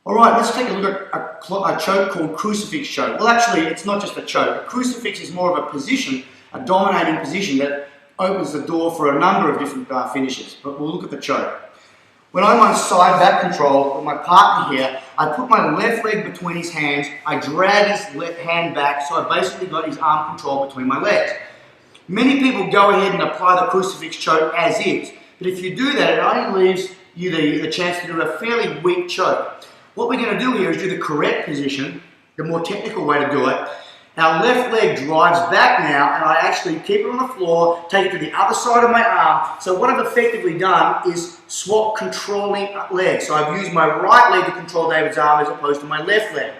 Alright, let's take a look at a choke called crucifix choke. Well, actually, it's not just a choke. A crucifix is more of a position, a dominating position that opens the door for a number of different finishes. But we'll look at the choke. When I'm on side back control with my partner here, I put my left leg between his hands, I drag his left hand back, so I basically got his arm control between my legs. Many people go ahead and apply the crucifix choke as is, but if you do that, it only leaves you the chance to do a fairly weak choke. What we're going to do here is do the correct position, the more technical way to do it. Our left leg drives back now, and I actually keep it on the floor, take it to the other side of my arm. So what I've effectively done is swap controlling legs. So I've used my right leg to control David's arm as opposed to my left leg.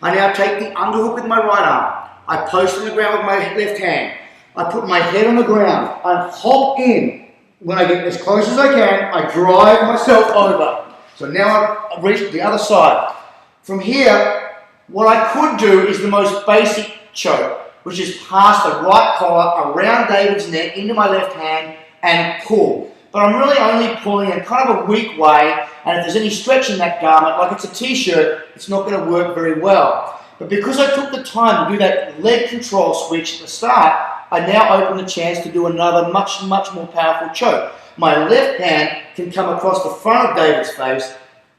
I now take the underhook with my right arm. I post on the ground with my left hand. I put my head on the ground. I hop in. When I get as close as I can, I drive myself over. So now I've reached the other side. From here, what I could do is the most basic choke, which is pass the right collar around David's neck into my left hand and pull. But I'm really only pulling in kind of a weak way, and if there's any stretch in that garment, like it's a t-shirt, it's not going to work very well. But because I took the time to do that leg control switch at the start, I now open the chance to do another much more powerful choke. My left hand can come across the front of David's face,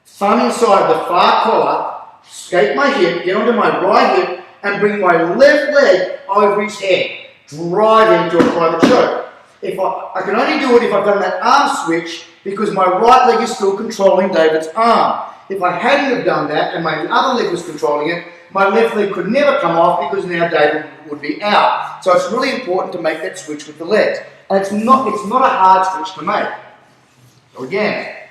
thumb inside the far collar, escape my hip, get onto my right hip, and bring my left leg over his head, drive him to apply the choke. I can only do it if I've done that arm switch because my right leg is still controlling David's arm. If I hadn't have done that and my other leg was controlling it, my left leg could never come off because now David would be out. So it's really important to make that switch with the legs. And it's not a hard switch to make. So again,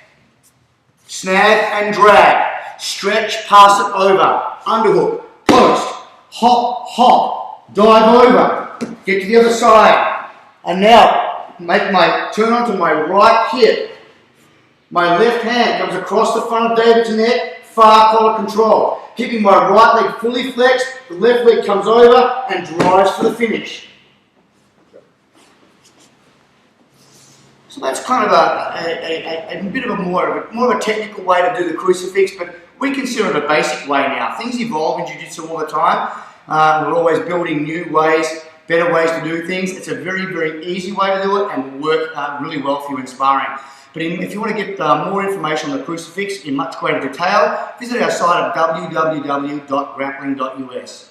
snag and drag, stretch, pass it over, underhook, post, hop, hop, dive over, get to the other side, and now turn onto my right hip. My left hand comes across the front of David's neck, far collar control. Keeping my right leg fully flexed, the left leg comes over and drives for the finish. So that's kind of a bit of a more of a technical way to do the crucifix, but we consider it a basic way now. Things evolve in Jiu-Jitsu all the time. We're always building new ways, better ways to do things. It's a very easy way to do it and will work really well for you in sparring. But if you want to get more information on the crucifix in much greater detail, visit our site at www.grappling.us.